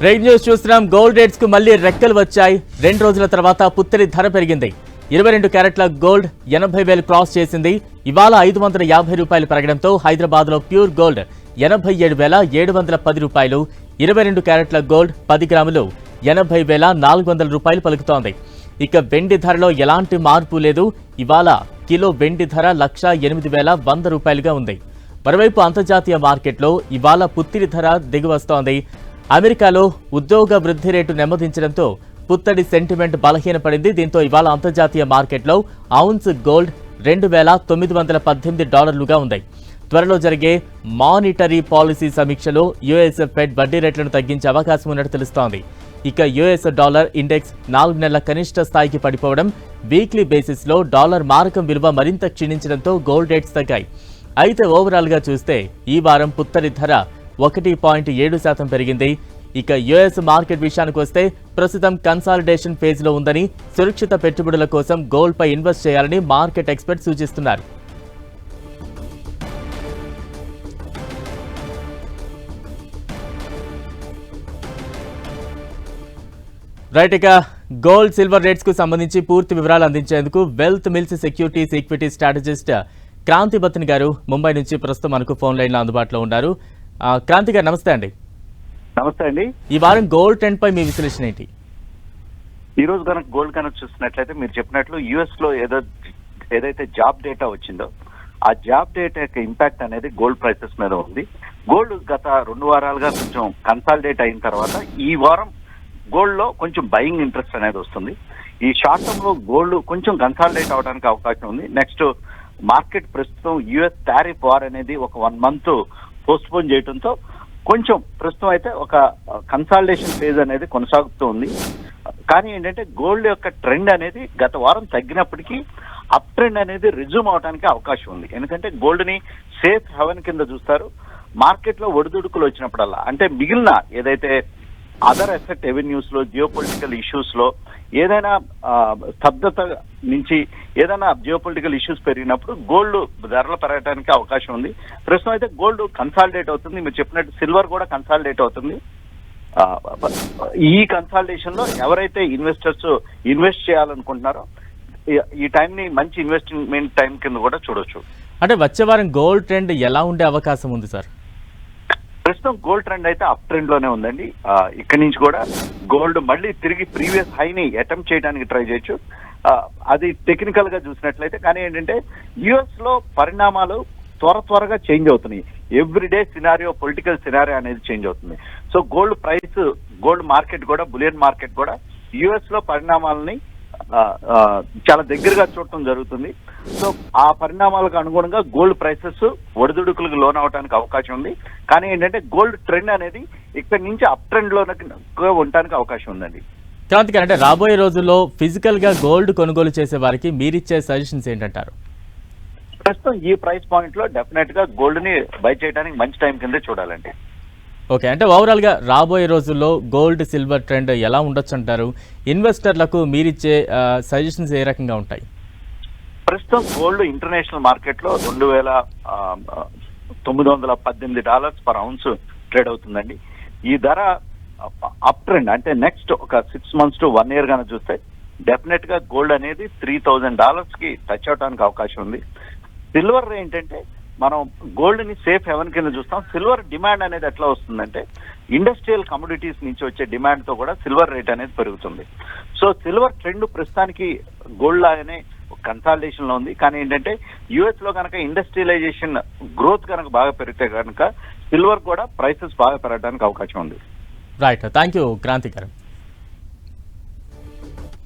Right news చూస్తున్నాం. Gold rates కు మళ్లీ రెక్కలు వచ్చాయి. 2 రోజుల తర్వాత పుత్తడి ధర పెరిగింది. 22 క్యారెట్ల గోల్డ్ 80,000 క్రాస్ చేసింది. ఇవాళ 550 రూపాయలు పెరగడంతో హైదరాబాద్ లో ప్యూర్ గోల్డ్ 87,710 రూపాయలు, 22 క్యారెట్ల గోల్డ్ 10 గ్రాములు 80,400 రూపాయలు పలుకుతోంది. ఇక వెండి ధరలో ఎలాంటి మార్పు లేదు. ఇవాళ కిలో వెండి ధర 1,08,100 రూపాయలుగా ఉంది. మరోవైపు అంతర్జాతీయ మార్కెట్లో ఇవాళ పుత్తిడి ధర దిగివస్తోంది. అమెరికాలో ఉద్యోగ వృద్ధి రేటు నెమ్మదించడంతో పుత్తడి సెంటిమెంట్ బలహీనపడింది. దీంతో ఇవాళ అంతర్జాతీయ మార్కెట్లో ఔన్స్ గోల్డ్ $2,918 ఉంది. త్వరలో జరిగే మానిటరీ పాలసీ సమీక్షలో యుఎస్ ఫెడ్ వడ్డీ రేట్లను తగ్గించే అవకాశం ఉన్నట్టు తెలుస్తోంది. ఇక యుఎస్ డాలర్ ఇండెక్స్ 4 నెలల కనిష్ట స్థాయికి పడిపోవడం, వీక్లీ బేసిస్లో డాలర్ మారకం విలువ మరింత క్షీణించడంతో గోల్డ్ రేట్స్ తగ్గాయి. అయితే ఓవరాల్గా చూస్తే ఈ వారం పుత్తడి ధర 1.7% పెరిగింది. ఇక యుఎస్ మార్కెట్ విషయానికి వస్తే ప్రస్తుతం కన్సాలిడేషన్ ఫేజ్లో ఉందని, సురక్షిత పెట్టుబడుల కోసం గోల్డ్ పై ఇన్వెస్ట్ చేయాలని మార్కెట్ ఎక్స్పర్ట్స్ సూచిస్తున్నారు. రైట్, ఇక గోల్డ్ సిల్వర్ రేట్స్ కు సంబంధించి పూర్తి వివరాలు అందించేందుకు Wealth Mills Securities equity strategist Kranthi Battini garu Mumbai నుంచి ప్రస్తుతం మనకు ఫోన్ లైన్ లో అందుబాటులో ఉన్నారు. క్రాంతి గారు నమస్తే అండి. నమస్తే అండి. ఈ వారం గోల్డ్ ట్రెండ్ పై మీ విశ్లేషణ ఏంటి? ఈ రోజు కనుక గోల్డ్ కనుక చూస్తున్నట్లయితే మీరు చెప్పినట్లు యుఎస్ లో ఏదైతే జాబ్ డేటా వచ్చిందో ఆ జాబ్ డేటా యొక్క ఇంపాక్ట్ అనేది గోల్డ్ ప్రైసెస్ మీద ఉంది. గోల్డ్ గత 2 వారాలుగా కొంచెం కన్సాలిడేట్ అయిన తర్వాత ఈ వారం గోల్డ్ లో కొంచెం బయింగ్ ఇంట్రెస్ట్ అనేది వస్తుంది. ఈ షార్ట్ టర్మ్ లో గోల్డ్ కొంచెం కన్సాలిడేట్ అవడానికి అవకాశం ఉంది. నెక్స్ట్ మార్కెట్ ప్రస్తుతం యుఎస్ టారిఫ్ వార్ అనేది ఒక 1 మంత్ పోస్ట్పోన్ చేయడంతో కొంచెం ప్రస్తుతం అయితే ఒక కన్సాలిడేషన్ ఫేజ్ అనేది కొనసాగుతూ ఉంది. కానీ ఏంటంటే గోల్డ్ యొక్క ట్రెండ్ అనేది గత వారం తగ్గినప్పటికీ అప్ ట్రెండ్ అనేది రిజ్యూమ్ అవడానికి అవకాశం ఉంది. ఎందుకంటే గోల్డ్ ని సేఫ్ హెవెన్ కింద చూస్తారు. మార్కెట్ లో ఒడిదుడుకులు వచ్చినప్పుడల్లా, అంటే మిగిలిన ఏదైతే అదర్ అసెట్ రెవెన్యూస్ లో, జియోపొలిటికల్ ఇష్యూస్ లో ఏదైనా స్తబ్దత నుంచి ఏదైనా జియోపొలిటికల్ ఇష్యూస్ పెరిగినప్పుడు గోల్డ్ ధరలు పెరగడానికి అవకాశం ఉంది. ప్రస్తుతం అయితే గోల్డ్ కన్సాలిడేట్ అవుతుంది. మీరు చెప్పినట్టు సిల్వర్ కూడా కన్సాలిడేట్ అవుతుంది. ఈ కన్సాలిడేషన్ లో ఎవరైతే ఇన్వెస్టర్స్ ఇన్వెస్ట్ చేయాలనుకుంటున్నారో ఈ టైం ని మంచి ఇన్వెస్ట్మెంట్ టైం కింద కూడా చూడొచ్చు. అంటే వచ్చే వారం గోల్డ్ ట్రెండ్ ఎలా ఉండే అవకాశం ఉంది సార్? ప్రస్తుతం గోల్డ్ ట్రెండ్ అయితే అప్ ట్రెండ్ లోనే ఉందండి. ఇక్కడి నుంచి కూడా గోల్డ్ మళ్ళీ తిరిగి ప్రీవియస్ హైని అటెంప్ట్ చేయడానికి ట్రై చేయొచ్చు. అది టెక్నికల్ గా చూసినట్లయితే. కానీ ఏంటంటే యుఎస్ లో పరిణామాలు త్వరగా చేంజ్ అవుతున్నాయి. ఎవ్రీడే సినారియో, పొలిటికల్ సినారియో అనేది చేంజ్ అవుతుంది. So gold price, gold market కూడా, బులియన్ మార్కెట్ కూడా యుఎస్ లో పరిణామాలని చాలా దగ్గరగా చూడటం జరుగుతుంది. సో ఆ పరిణామాలకు అనుగుణంగా గోల్డ్ ప్రైసెస్ ఒడిదుడుకులకు లోన్ అవడానికి అవకాశం ఉంది. కానీ ఏంటంటే గోల్డ్ ట్రెండ్ అనేది ఇక్కడి నుంచి అప్ ట్రెండ్ లో ఉండడానికి అవకాశం ఉందండి. క్రాంతి గారు, అంటే రాబోయే రోజుల్లో ఫిజికల్ గా గోల్డ్ కొనుగోలు చేసే వారికి మీరిచ్చే సజెషన్స్ ఏంటంటారు? ప్రస్తుతం ఈ ప్రైస్ పాయింట్ లో డెఫినెట్ గా గోల్డ్ ని బై చేయడానికి మంచి టైం కింద చూడాలండి. ఓకే, అంటే ఓవరాల్ గా రాబోయే రోజుల్లో గోల్డ్ సిల్వర్ ట్రెండ్ ఎలా ఉండొచ్చు అంటారు? ఇన్వెస్టర్లకు మీరిచ్చే సజెషన్స్ ఏ రకంగా ఉంటాయి? ప్రస్తుతం గోల్డ్ ఇంటర్నేషనల్ మార్కెట్ లో $2,918 పర్ ఔన్స్ ట్రేడ్ అవుతుందండి. ఈ ధర అప్ ట్రెండ్, అంటే నెక్స్ట్ ఒక 6 months to 1 year గానే చూస్తే డెఫినెట్ గా గోల్డ్ అనేది $3,000 కి టచ్ అవడానికి అవకాశం ఉంది. సిల్వర్ ఏంటంటే మనం గోల్డ్ ని సేఫ్ హెవెన్ కింద చూస్తాం. సిల్వర్ డిమాండ్ అనేది ఎట్లా వస్తుందంటే ఇండస్ట్రియల్ కమోడిటీస్ నుంచి వచ్చే డిమాండ్ తో కూడా సిల్వర్ రేట్ అనేది పెరుగుతుంది. సో సిల్వర్ ట్రెండ్ ప్రస్తుతానికి గోల్డ్ లాగానే కన్సాలిడేషన్ లో ఉంది. కానీ ఏంటంటే యుఎస్ లో కనుక ఇండస్ట్రియలైజేషన్ గ్రోత్ కనుక బాగా పెరిగితే కనుక సిల్వర్ కూడా ప్రైసెస్ బాగా పెరగడానికి అవకాశం ఉంది. రైట్, థ్యాంక్ యూ క్రాంతి గారు.